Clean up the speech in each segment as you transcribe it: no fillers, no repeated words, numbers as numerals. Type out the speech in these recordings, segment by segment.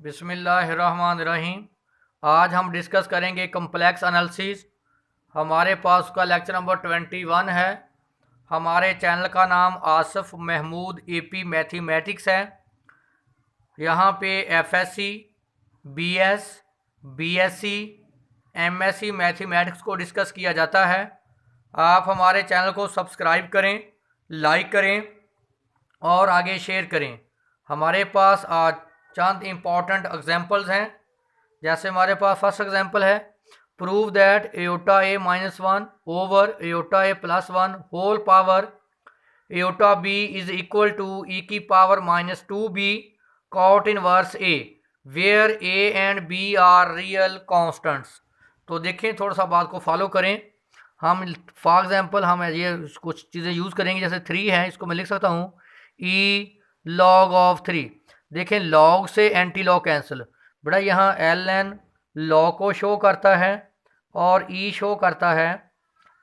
बिस्मिल्लाहिर्रहमानिर्रहीम। आज हम डिस्कस करेंगे कम्प्लेक्स एनालिसिस। हमारे पास उसका लेक्चर नंबर 21 है। हमारे चैनल का नाम आसिफ महमूद एपी मैथमेटिक्स है। यहाँ पे FSC, BS, BSc, MSc mathematics को डिस्कस किया जाता है। आप हमारे चैनल को सब्सक्राइब करें, लाइक करें और आगे शेयर करें। हमारे पास आज चंद इम्पॉर्टेंट एग्जांपल्स हैं। जैसे हमारे पास फर्स्ट एग्जांपल है, prove that iota A minus one over iota A plus one whole power iota B is equal to e की power minus two B cot inverse A where A and B are real constants. तो देखें, थोड़ा सा बात को follow करें। हम for example हम ये कुछ चीज़ें यूज़ करेंगे। जैसे थ्री है, इसको मैं लिख सकता हूँ ई लॉग ऑफ थ्री। देखें, लॉग से एंटी लॉग कैंसिल। बेटा यहाँ एल एन लॉग को शो करता है और ई शो करता है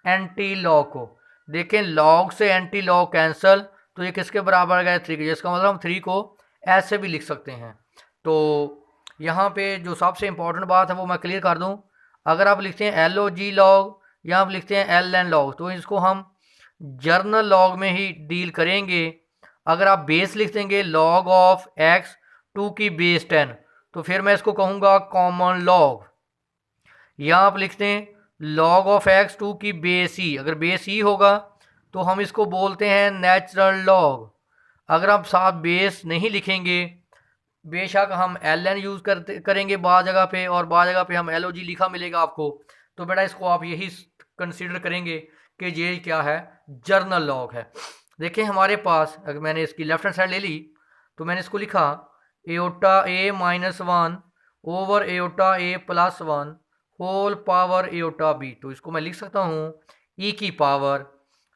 एंटी लॉग को। देखें, लॉग से एंटी लॉग कैंसिल, तो ये किसके बराबर गए? थ्री के। जिसका मतलब हम थ्री को ऐसे भी लिख सकते हैं। तो यहाँ पे जो सबसे इम्पोर्टेंट बात है वो मैं क्लियर कर दूँ। अगर आप लिखते हैं एल ओ जी लॉग या आप लिखते हैं एल एन लॉग, तो इसको हम जर्नल लॉग में ही डील करेंगे। अगर आप बेस लिख देंगे लॉग ऑफ एक्स टू की बेस 10, तो फिर मैं इसको कहूँगा कॉमन लॉग। या आप लिखते हैं लॉग ऑफ एक्स टू की बेस ई, अगर बेस ई होगा तो हम इसको बोलते हैं नेचुरल लॉग। अगर आप साथ बेस नहीं लिखेंगे, बेशक हम एल एन यूज़ करेंगे बाद जगह पे, और बाद जगह पे हम एल ओ जी लिखा मिलेगा आपको, तो बेटा इसको आप यही कंसीडर करेंगे कि ये क्या है, जर्नल लॉग है। देखें हमारे पास, अगर मैंने इसकी लेफ्ट हैंड साइड ले ली तो मैंने इसको लिखा iota A minus one over iota A plus one whole power iota B. तो इसको मैं लिख सकता हूँ ई की पावर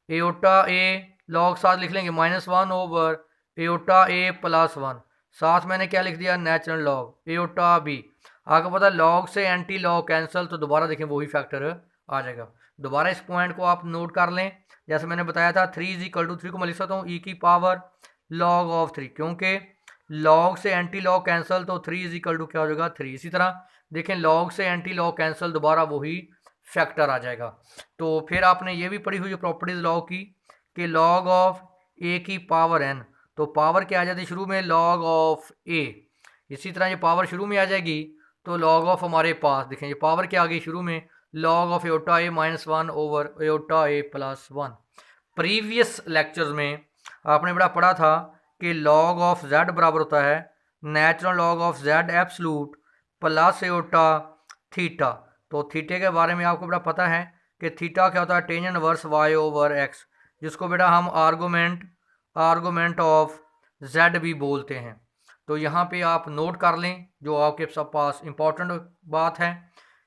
एयोटा ए लॉग साथ लिख लेंगे minus one over iota A plus one, साथ मैंने क्या लिख दिया, नेचुरल लॉग एयोटा बी। आपको पता है लॉग से एंटी लॉग कैंसिल, तो दोबारा देखें वही फैक्टर आ जाएगा। दोबारा इस पॉइंट को आप नोट कर लें। जैसे मैंने बताया था three is equal to, three को मैं लिख सकता हूँ ई की पावर लॉग ऑफ थ्री, क्योंकि लॉग से एंटी लॉग कैंसिल, तो थ्री इज इक्वल टू क्या हो जाएगा, थ्री। इसी तरह देखें लॉग से एंटी लॉग कैंसिल, दोबारा वही फैक्टर आ जाएगा। तो फिर आपने ये भी पढ़ी हुई प्रॉपर्टीज लॉग की कि लॉग ऑफ ए की पावर एन, तो पावर क्या आ जाती है शुरू में, लॉग ऑफ ए। इसी तरह ये पावर शुरू में आ जाएगी तो लॉग ऑफ हमारे पास देखें ये पावर क्या आ गई शुरू में, log of aorta A minus one over iota A plus one. Previous lectures में आपने बड़ा पढ़ा था कि लॉग ऑफ जेड बराबर होता है natural log of Z absolute plus iota theta. तो थीटे के बारे में आपको बड़ा पता है कि थीटा क्या होता है, tan inverse Y over X, जिसको बेटा हम आर्गूमेंट ऑफ जेड भी बोलते हैं। तो यहाँ पे आप नोट कर लें जो आपके सब पास इम्पॉर्टेंट बात है।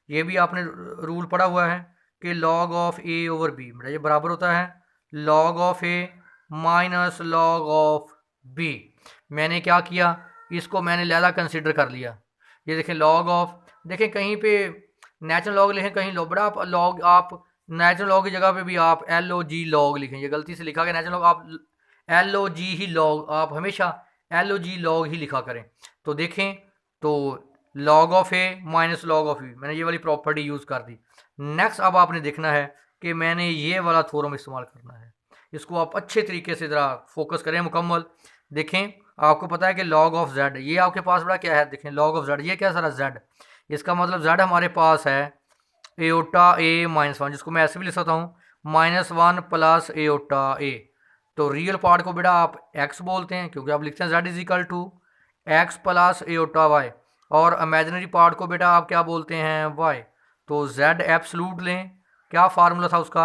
ये भी आपने रूल पढ़ा हुआ है कि log of A over B बेटा ये बराबर होता है log of A minus log of B. मैंने क्या किया, इसको मैंने लैला कंसिडर कर लिया। ये देखें लॉग ऑफ, देखें कहीं पे नेचुरल लॉग लिखें, कहीं लो बड़ा आप नेचुरल लॉग की जगह पे भी आप एल ओ जी लॉग लिखें। ये गलती से लिखा गया नेचुरल लॉग, आप एल ओ जी ही लॉग, आप हमेशा एल ओ जी लॉग ही लिखा करें। तो देखें, तो log of A minus log of B, मैंने ये वाली प्रॉपर्टी यूज़ कर दी। नेक्स्ट अब आपने देखना है कि मैंने ये वाला थ्योरम इस्तेमाल करना है। इसको आप अच्छे तरीके से ज़रा फोकस करें मुकम्मल। देखें, आपको पता है कि लॉग ऑफ जेड, ये आपके पास बड़ा क्या है, देखें लॉग ऑफ जेड, ये क्या सारा जेड, इसका मतलब जेड हमारे पास है एयोटा ए माइनस वन, जिसको मैं ऐसे भी लिख सकता हूँ माइनस वन प्लस एयोटा ए। तो रियल पार्ट को बेटा आप एक्स बोलते हैं क्योंकि आप लिखते हैं Z is equal to X plus iota Y, और इमेजिनरी पार्ट को बेटा आप क्या बोलते हैं, वाई। तो जेड एब्सलूट लें, क्या फार्मूला था उसका,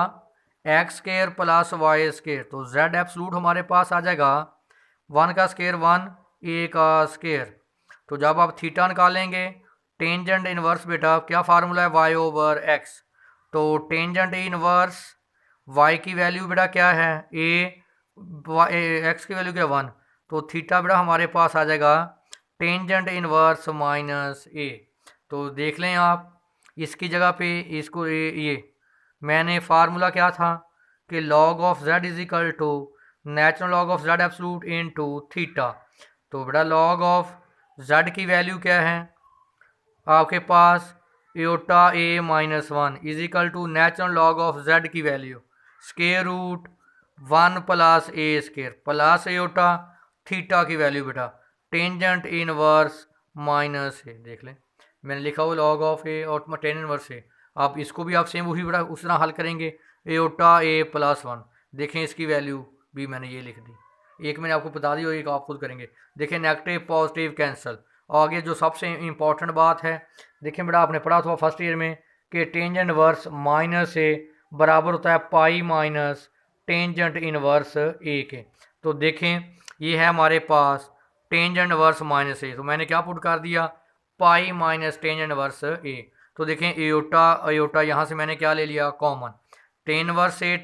X square plus Y square. तो जेड एब्सलूट हमारे पास आ जाएगा वन का स्केयर वन, ए का स्केयर। तो जब आप थीटा निकालेंगे, टेंजेंट इनवर्स बेटा क्या फार्मूला है, वाई ओवर एक्स। तो टेंजेंट इनवर्स वाई की वैल्यू बेटा क्या है, एक्स की वैल्यू क्या, वन। तो थीटा बेटा हमारे पास आ जाएगा टेंजेंट इनवर्स माइनस ए। तो देख लें आप इसकी जगह पे इसको ये मैंने फार्मूला क्या था कि log of Z is equal to natural log of Z absolute into theta. तो बेटा लॉग ऑफ जेड की वैल्यू क्या है आपके पास, iota A minus one is equal to natural log of Z की value square root one plus A square plus iota theta की value बेटा टेंजेंट इनवर्स माइनस ए। देख लें मैंने लिखा हुआ लॉग ऑफ ए और टेन इनवर्स ए। आप इसको भी आप सेम वही बेटा उस तरह हल करेंगे, एयोटा ए प्लस वन। देखें इसकी वैल्यू भी मैंने ये लिख दी, एक मैंने आपको बता दी और एक आप खुद करेंगे। देखिए नेगेटिव पॉजिटिव कैंसिल। आगे जो सबसे इम्पॉर्टेंट बात है, देखिए बेटा आपने पढ़ा था फर्स्ट ईयर में कि टेंजेंट इनवर्स माइनस ए बराबर होता है पाई माइनस टेंजेंट इनवर्स ए के। तो देखें ये है हमारे पास टेंजेंट इनवर्स माइनस ए, तो मैंने क्या पुट कर दिया पाई माइनस टेंजेंट इनवर्स ए। तो देखें एयोटा एयोटा यहाँ से मैंने क्या ले लिया कॉमन, टेन वर्स ए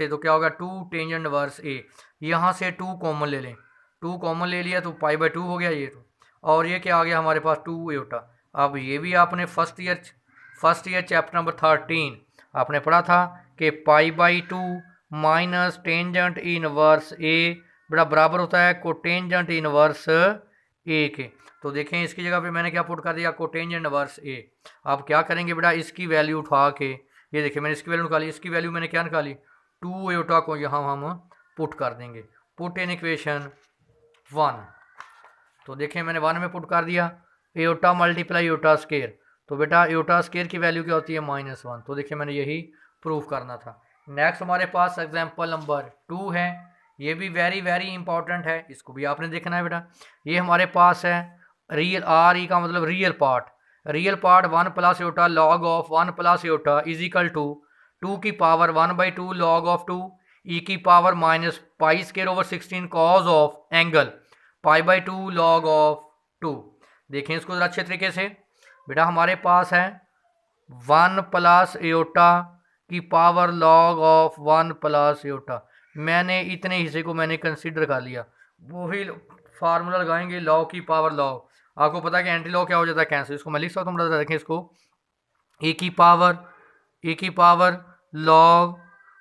तो क्या होगा टू टेंजेंट वर्स ए, यहाँ से टू कॉमन ले लें, टू कॉमन ले लिया तो पाई बाई टू हो गया ये तो, और ये क्या आ गया हमारे पास टू एयोटा। अब ये भी आपने फर्स्ट ईयर चैप्टर नंबर 13 आपने पढ़ा था कि pi by two minus tangent inverse A बड़ा बराबर होता है कोटेंजेंट इनवर्स ए के। तो देखें इसकी जगह पे मैंने क्या पुट कर दिया कोटेंजेंट इनवर्स ए। आप क्या करेंगे बेटा इसकी वैल्यू उठा के, ये देखिए मैंने इसकी वैल्यू निकाली, इसकी वैल्यू मैंने क्या निकाली टू एयोटा को यहाँ हम पुट कर देंगे, पुट इन इक्वेशन 1। तो देखें मैंने 1 में पुट कर दिया एयोटा मल्टीप्लाई एयोटा स्केयर, तो बेटा एयोटा स्केयर की वैल्यू क्या होती है -1। तो देखिए मैंने यही प्रूव करना था। नेक्स्ट हमारे पास एग्जाम्पल नंबर 2 है, ये भी वेरी इंपॉर्टेंट है, इसको भी आपने देखना है बेटा। ये हमारे पास है रियल आर ई का मतलब real part 1 plus iota log of 1 plus iota is equal to 2 की पावर 1/2 लॉग ऑफ 2 ई की power minus pi square over 16 cos of angle pi by 2 log of 2। देखें इसको जरा अच्छे तरीके से बेटा, हमारे पास है 1 प्लस एयोटा की power log of 1 plus aorta. मैंने इतने हिस्से को मैंने कंसीडर कर लिया, वही फार्मूला लगाएंगे लॉग की पावर लॉग। आपको पता है कि एंटी लॉग क्या हो जाता है कैंसिल, इसको मैं लिख सकता हूँ, देखें इसको ए की पावर लॉग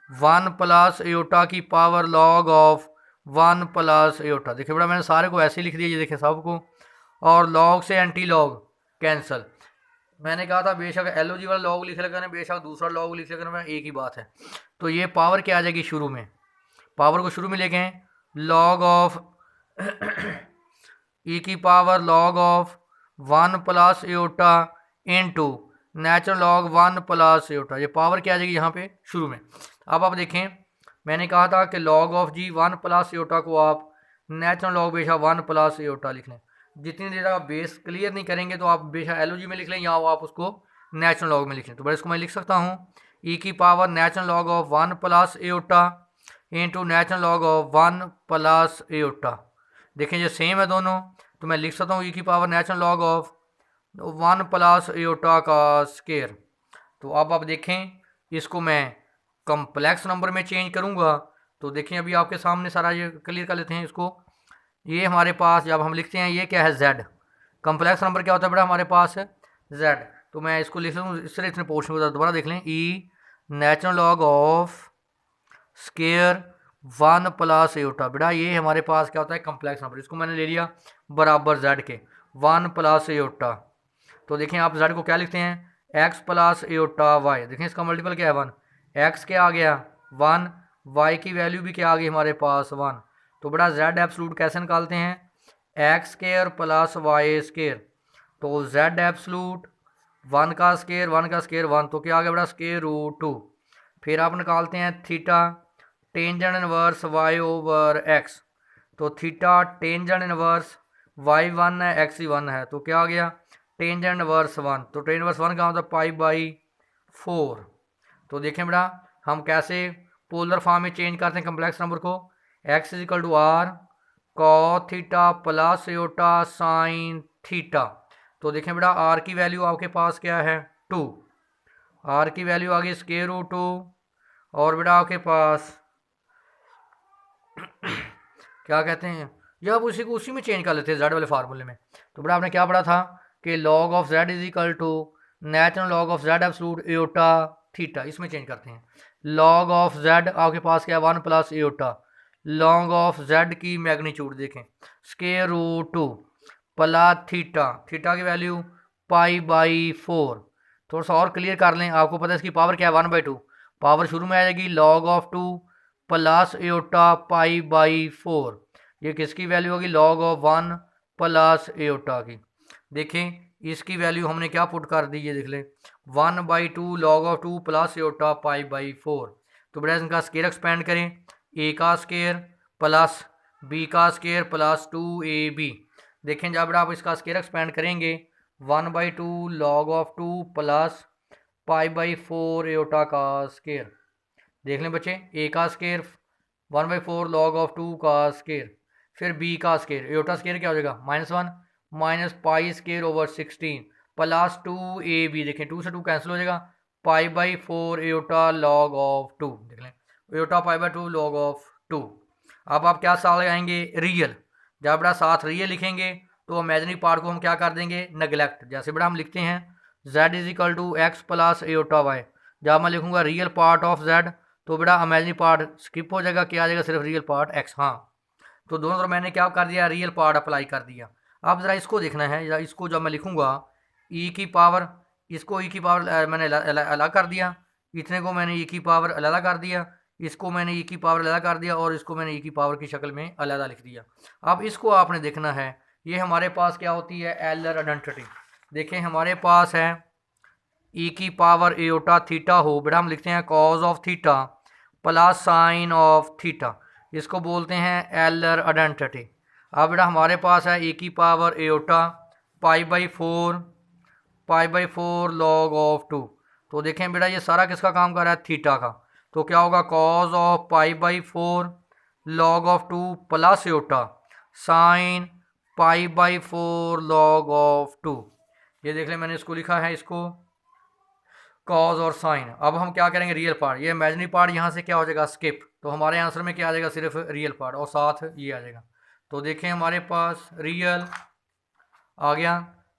1 प्लस एयोटा की power log of 1 plus aorta. देखिए बेटा मैंने सारे को ऐसे लिख दिया, ये देखें सबको, और लॉग से एंटी लॉग कैंसिल। मैंने कहा था बेशक एलओजी वाला लॉग लिख लेकर बेशक दूसरा लॉग लिख लेकर एक ही बात है। तो ये पावर क्या आ जाएगी शुरू में, पावर को शुरू में लेके लॉग ऑफ ई की power log of 1 plus aorta into natural log 1 plus aorta, ये पावर क्या आ जाएगी यहाँ पे शुरू में। अब आप देखें मैंने कहा था कि log of G 1 plus iota को आप नेचुरल लॉग बेशक 1 प्लस एयोटा लिख लें। जितनी देर आप बेस क्लियर नहीं करेंगे तो आप बेशक एलओजी में लिख लें या आप उसको नेचुरल लॉग में लिख लें। तो बस इसको मैं लिख सकता हूँ ई की power natural log of 1 plus aorta into natural log of 1 plus aorta. देखें ये सेम है दोनों, तो मैं लिख सकता हूँ ई की power natural log of 1 plus aorta का स्केयर। तो अब आप देखें इसको मैं कम्प्लेक्स नंबर में चेंज करूँगा, तो देखें अभी आपके सामने सारा ये क्लियर कर लेते हैं इसको। ये हमारे पास जब हम लिखते हैं ये क्या है z, कम्प्लेक्स नंबर क्या होता है बेटा हमारे पास है z। तो मैं इसको लिख लूँ इस तरह, इतने पोर्शन को दोबारा देख लें, e natural log of square 1 plus iota. बेटा ये हमारे पास क्या होता है कम्प्लेक्स नंबर, इसको मैंने ले लिया बराबर z के 1 प्लस एयोटा। तो देखें आप z को क्या लिखते हैं x प्लस एयोटा y। देखें इसका मल्टीपल क्या है 1, x क्या आ गया 1, y की वैल्यू भी क्या आ गई हमारे पास 1। तो बेटा z एब्सलूट कैसे निकालते हैं x square plus y square. तो z एब्सलूट 1 का स्केयर 1, तो क्या आ गया बेटा स्केयर रूट 2। फिर आप निकालते हैं theta tangent inverse y over x। तो थीटा टेंजेंट इनवर्स y 1 है x ही 1 है, तो क्या आ गया टेंजेंट इनवर्स 1। तो टेंजेंट इनवर्स 1 का मतलब पाई बाई 4। तो देखें बेटा हम कैसे पोलर फॉर्म में चेंज करते हैं कम्प्लेक्स नंबर को, x is equal to R cos theta plus iota sine theta. तो देखें बेटा r की वैल्यू आपके पास क्या है 2, r की वैल्यू आ गई स्क्वायर रूट 2, और बेटा आपके पास क्या कहते हैं या आप उसी को उसी में चेंज कर लेते हैं z वाले फार्मूले में। तो बेटा आपने क्या पढ़ा था कि log of z is equal to natural log of z absolute iota theta, इसमें चेंज करते हैं। लॉग ऑफ z आपके पास क्या 1 plus iota, log of z की मैग्नीट्यूड देखें square root 2 plus theta, theta की वैल्यू π/4। थोड़ा सा और क्लियर कर लें, आपको पता है इसकी पावर क्या है 1/2, पावर शुरू में आ जाएगी log(2) प्लस एओटा π/4। ये किसकी वैल्यू होगी log(1) प्लस एओटा की। देखें इसकी वैल्यू हमने क्या पुट कर दी, ये देख लें 1/2 log(2) प्लस एओटा π/4। तो बेटा इनका स्केयर एक्सपेंड करें, ए का स्केयर प्लस बी का स्केयर प्लस 2ab। देखें जब बेटा आप इसका स्केयर एक्सपेंड करेंगे 1/2 log(2) प्लस π/4 एओटा का स्केयर। देख लें बच्चे, ए का स्केयर 1/4 log(2) का स्केयर, फिर बी का स्केयर, एओटा स्केयर क्या हो जाएगा -1 minus pi square over 16 plus 2ab। देखें 2 से 2 कैंसिल हो जाएगा, π/4 एओटा log(2). देख लें एओटा π/2 log(2). अब आप क्या साथ लगाएंगे रियल, जब बेटा साथ रियल लिखेंगे तो इमेजिनरी पार्ट को हम क्या कर देंगे नेगलेक्ट। जैसे बेटा हम लिखते हैं z = x plus aorta y, जब मैं लिखूंगा रियल पार्ट ऑफ z तो बेटा इमेजिनरी पार्ट स्किप हो जाएगा, क्या आ जाएगा सिर्फ रियल पार्ट x। हाँ तो दोनों तरफ मैंने क्या कर दिया रियल पार्ट अप्लाई कर दिया। अब ज़रा इसको देखना है, या इसको जब मैं लिखूंगा e की पावर, इसको e की पावर मैंने अलग कर दिया, इतने को मैंने e की पावर अलग कर दिया, इसको मैंने e की पावर अलग कर दिया और इसको मैंने e की पावर की शक्ल में अलग लिख दिया। अब इसको आपने देखना है, ये हमारे पास क्या होती है एलर आइडेंटिटी। देखें हमारे पास है e की पावर एओटा थीटा हो, बेटा हम लिखते हैं cause of theta plus sign of theta, इसको बोलते हैं एलर आइडेंटिटी। अब बेटा हमारे पास है e की पावर एओटा π/4 log(2). तो देखें बेटा ये सारा किसका काम कर रहा है थीटा का, तो क्या होगा cos of π/4 log(2) plus iota sine π/4 log(2). ये देख लें मैंने इसको लिखा है, इसको कॉज और साइन। अब हम क्या करेंगे रियल पार्ट, ये इमेजिनरी पार्ट यहाँ से क्या हो जाएगा स्किप, तो हमारे आंसर में क्या आ जाएगा सिर्फ रियल पार्ट और साथ ये आ जाएगा। तो देखें हमारे पास रियल आ गया,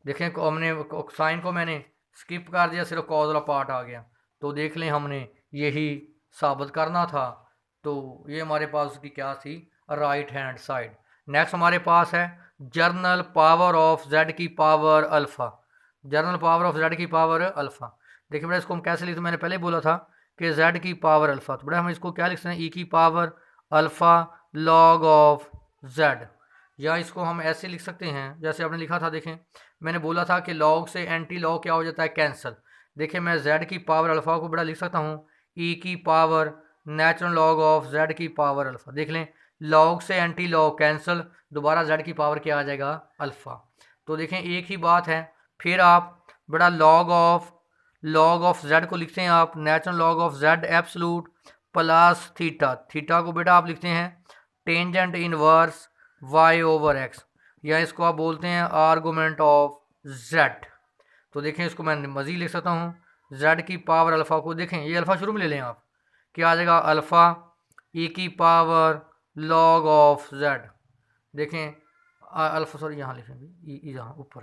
देखें हमने साइन को मैंने स्किप कर दिया, सिर्फ कॉज वाला पार्ट आ गया। तो देख लें हमने यही साबित करना था, तो ये हमारे पास उसकी क्या थी राइट हैंड साइड। नेक्स्ट हमारे पास है जर्नल पावर ऑफ z की power alpha, journal power of z की पावर अल्फ़ा। देखिए बेटा इसको हम कैसे लिखते, मैंने पहले बोला था कि z की पावर अल्फ़ा, तो बेटा हम इसको क्या लिख सकते हैं e की power alpha log of z, या इसको हम ऐसे लिख सकते हैं जैसे आपने लिखा था। देखें मैंने बोला था कि log से एंटी log क्या हो जाता है कैंसिल। देखिए मैं z की पावर अल्फ़ा को बड़ा लिख सकता हूँ e की power natural log of z की पावर अल्फ़ा। देख लें log से एंटी log कैंसिल, दोबारा z की पावर क्या आ जाएगा अल्फ़ा। तो देखें एक ही बात है। फिर आप बड़ा log ऑफ z को लिखते हैं आप natural log of z absolute plus theta, theta को बेटा आप लिखते हैं टेंजेंट इनवर्स y/x, या इसको आप बोलते हैं आर्गूमेंट ऑफ z। तो देखें इसको मैं मज़ीद लिख सकता हूँ z की पावर अल्फ़ा को, देखें ये अल्फ़ा शुरू में ले लें आप, क्या आ जाएगा अल्फ़ा e की पावर log ऑफ z। देखें अल्फ़ा सॉरी यहाँ लिखेंगे यहाँ ऊपर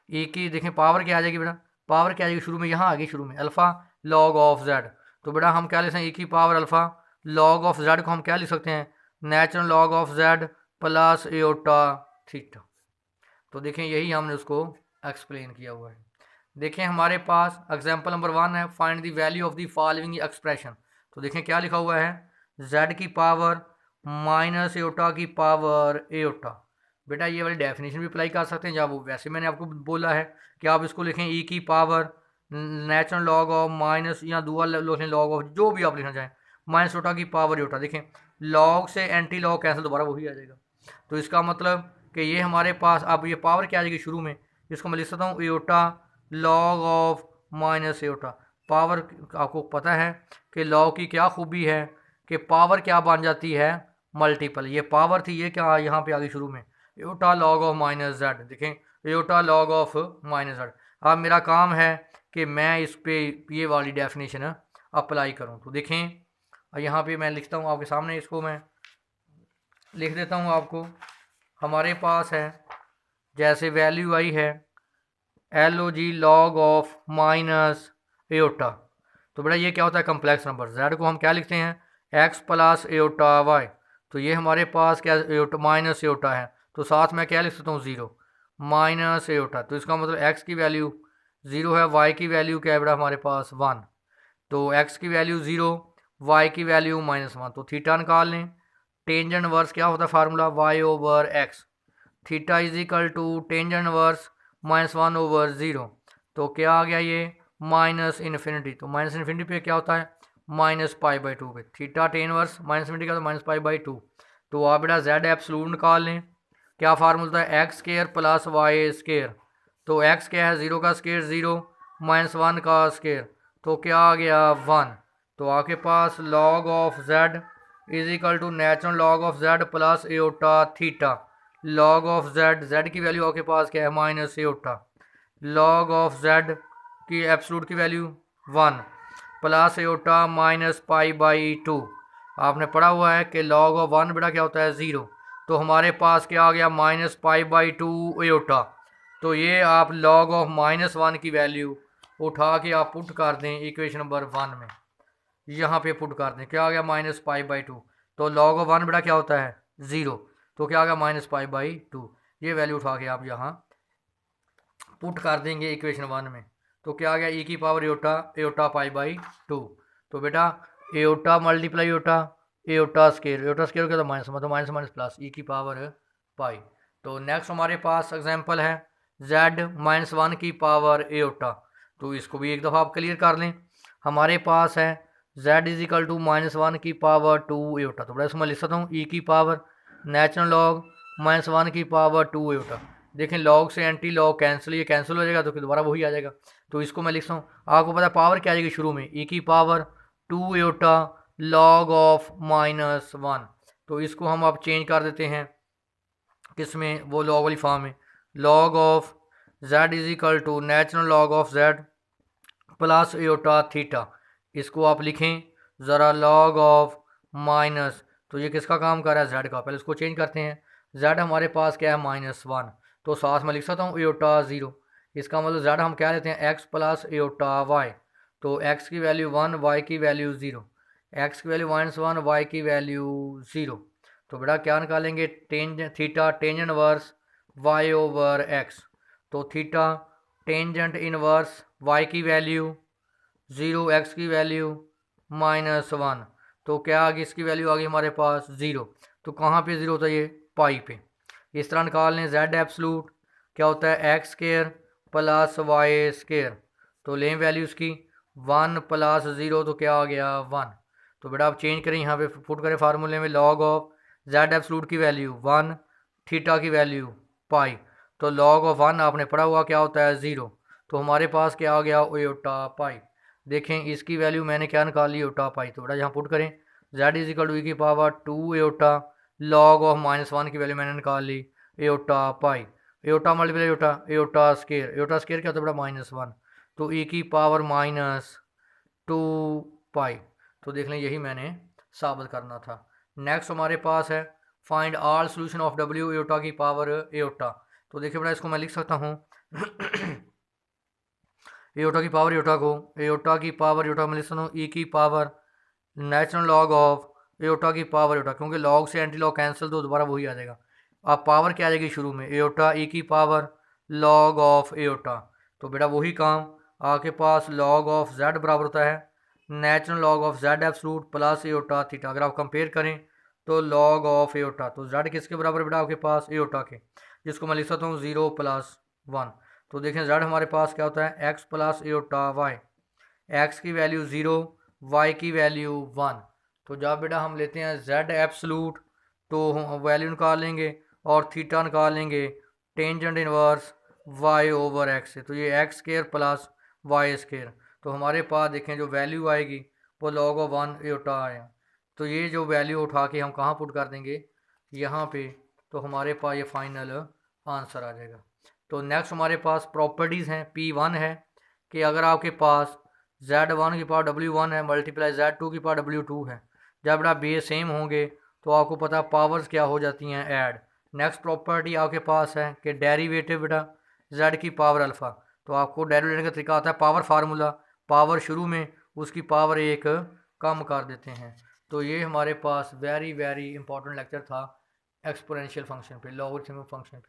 e की, देखें पावर क्या आ जाएगी बेटा, पावर क्या आ जाएगी शुरू में यहाँ आ गई शुरू में अल्फ़ा log ऑफ z। तो बेटा हम क्या लिख सकते हैं e की power alpha log of z को हम क्या लिख सकते हैं natural log of z plus iota theta. तो देखें यही हमने उसको एक्सप्लेन किया हुआ है। देखें हमारे पास एग्जांपल नंबर 1 है find the value of the following expression. तो देखें क्या लिखा हुआ है z की पावर माइनस एओटा की पावर एओटा। बेटा ये वाली डेफिनेशन भी अप्लाई कर सकते हैं, जब वो वैसे मैंने आपको बोला है कि आप इसको लिखें e की power natural log of minus या दुआ लिखें log ऑफ जो भी आप लिखना चाहें माइनस एओटा की पावर एओटा। देखें log से एंटी log कैंसिल, दोबारा वही आ जाएगा। तो इसका मतलब कि ये हमारे पास अब ये पावर क्या आ जाएगी शुरू में, इसको मैं लिख सकता हूँ aorta log of minus aorta. Power आपको पता है कि log की क्या खूबी है कि पावर क्या बन जाती है मल्टीपल, ये पावर थी ये क्या यहाँ पे आ गई शुरू में aorta log of minus z। देखें aorta log of minus z। अब मेरा काम है कि मैं इस पे ये वाली डेफिनेशन अप्लाई करूँ। तो देखें यहाँ पे मैं लिखता हूँ आपके सामने, इसको मैं लिख देता हूँ आपको। हमारे पास है जैसे वैल्यू आई है LOG log of minus aorta, तो बेटा ये क्या होता है कम्प्लेक्स नंबर, z को हम क्या लिखते हैं x प्लस एओटा y। तो ये हमारे पास क्या एओटा माइनस एओटा है, तो साथ में क्या लिख सकता हूँ 0 माइनस एओटा। तो इसका मतलब एक्स की वैल्यू 0 है, वाई की वैल्यू क्या है बेटा हमारे पास 1। तो एक्स की वैल्यू 0, वाई की वैल्यू -1। तो थीटा निकाल लें। टेंजेंट वर्स क्या होता है formula, Y over X. Theta is equal to tangent verse -1 over 0। तो क्या आ गया ये माइनस इन्फिनिटी। तो माइनस इन्फिनिटी पे क्या होता है -π/2 पे। Theta tan verse minus infinity का तो -π/2। तो आप बेटा जेड एब्सलूट निकाल लें। क्या फार्मूला है X square plus Y square. तो एक्स क्या है 0 का स्केयर 0, -1 का स्केयर तो क्या आ गया 1। तो आपके पास log of Z is equal to natural log of Z plus iota theta. Log of Z की वैल्यू आपके पास क्या है minus iota. Log of Z की एब्सलूट की वैल्यू 1 प्लस एओटा -π/2। आपने पढ़ा हुआ है कि लॉग ऑफ 1 बेटा क्या होता है 0। तो हमारे पास क्या आ गया -π/2 एओटा। तो ये आप लॉग ऑफ -1 की वैल्यू उठा के आप पुट कर दें इक्वेशन नंबर 1 में, यहाँ पे पुट कर दें। क्या आ गया -π/2। तो लॉग ऑफ 1 बेटा क्या होता है 0। तो क्या आ गया -π/2। ये वैल्यू उठा के आप यहाँ पुट कर देंगे इक्वेशन 1 में। तो क्या आ गया ई की पावर एओटा π/2। तो बेटा एओटा मल्टीप्लाई एओटा स्केयर क्या तो माइनस मतलब माइनस माइनस प्लस ई की पावर पाई। तो नेक्स्ट हमारे पास एग्जांपल है z -1 की पावर एओटा। तो इसको भी एक दफ़ा आप क्लियर कर लें। हमारे पास है z इज इक्वल टू -1 की पावर 2 एओटा। तो बड़ा इसमें लिख सकता हूँ ई की पावर नेचुरल लॉग -1 की पावर 2 एओटा। देखें लॉग से एंटी लॉग कैंसिल, ये कैंसिल हो जाएगा तो फिर दोबारा वही आ जाएगा। तो इसको मैं लिखता हूँ, आपको पता है पावर क्या आ जाएगी शुरू में ई की पावर 2 एओटा लॉग ऑफ -1। तो इसको हम अब चेंज कर देते हैं किसमें, वो लॉग वाली फॉर्म में। Log of z is equal to natural log of z plus iota theta. इसको आप लिखें ज़रा लॉग ऑफ माइनस। तो ये किसका काम कर रहा है z का। पहले इसको चेंज करते हैं। z हमारे पास क्या है -1। तो साथ में लिख सकता हूँ एओटा 0। इसका मतलब z हम क्या लेते हैं x प्लस एओटा y। तो x की वैल्यू 1, y की वैल्यू 0। x की वैल्यू -1, y की वैल्यू 0। तो बेटा क्या निकालेंगे theta tangent inverse y over x। तो थीटा टेंजेंट इनवर्स y की वैल्यू 0, x की वैल्यू -1। तो क्या आ गई इसकी वैल्यू आ गई हमारे पास 0। तो कहाँ पे 0 होता है ये पाई पे। इस तरह निकाल लें z एब्सलूट क्या होता है X square plus Y square. तो लें वैल्यू इसकी 1 प्लस 0 तो क्या आ गया 1। तो बेटा आप चेंज करें यहाँ पे पुट करें फार्मूले में लॉग ऑफ z एब्सलूट की वैल्यू 1, थीटा की वैल्यू पाई। तो लॉग ऑफ 1 आपने पढ़ा हुआ क्या होता है 0। तो हमारे पास क्या आ गया एओटा पाई। देखें इसकी वैल्यू मैंने क्या निकाल ली एओटा पाई। तो बेटा यहाँ पुट करें z is equal to e की पावर 2 एओटा लॉग ऑफ -1 की वैल्यू मैंने निकाल ली एओटा पाई। एओटा मल्टीप्लाई एओटा स्केयर क्या होता है बेटा -1। तो ई की पावर -2 पाई। तो देख लें यही मैंने साबित करना था। नेक्स्ट हमारे पास है find all solution of W aorta की पावर एओटा। तो देखिए बेटा इसको मैं लिख सकता हूँ एओटा की पावर एओटा में लिख सकता हूँ ई की power natural log of aorta की पावर एओटा, क्योंकि लॉग से एंटी लॉग कैंसिल तो दोबारा वही आ जाएगा। अब पावर क्या आ जाएगी शुरू में एओटा ई की पावर लॉग ऑफ एओटा। तो बेटा वही काम आपके पास लॉग ऑफ जेड बराबर होता है natural log of Z absolute plus iota theta. अगर आप कंपेयर करें तो लॉग ऑफ एओटा, तो जेड किसके बराबर बेटा आपके पास एओटा के, जिसको मैं लिख सकता हूँ 0 + 1। तो देखें जेड हमारे पास क्या होता है X plus iota Y. X की वैल्यू 0, वाई की वैल्यू 1। तो जब बेटा हम लेते हैं जेड एब्सलूट तो हम वैल्यू निकाल लेंगे और थीटा निकाल लेंगे tangent inverse Y over X से। तो ये X square plus Y square. तो हमारे पास देखें जो वैल्यू आएगी वो लॉग ऑफ 1 एओटा आया। तो ये जो वैल्यू उठा के हम कहाँ पुट कर देंगे यहाँ पे। तो हमारे पास ये फाइनल आंसर आ जाएगा। तो नेक्स्ट हमारे पास प्रॉपर्टीज़ हैं। P1 है कि अगर आपके पास Z1 की पावर W1 है मल्टीप्लाई Z2 की पावर W2 है, जब बेटा बेस सेम होंगे तो आपको पता पावर्स क्या हो जाती हैं ऐड। नेक्स्ट प्रॉपर्टी आपके पास है कि डेरिवेटिव बेटा Z की पावर अल्फ़ा। तो आपको डेरिवेटिव का तरीका आता है पावर फार्मूला, पावर शुरू में उसकी पावर 1 कम कर देते हैं। तो ये हमारे पास वेरी इंपॉर्टेंट लेक्चर था एक्सपोनेंशियल फंक्शन पे, लॉगरिथमिक फंक्शन पे।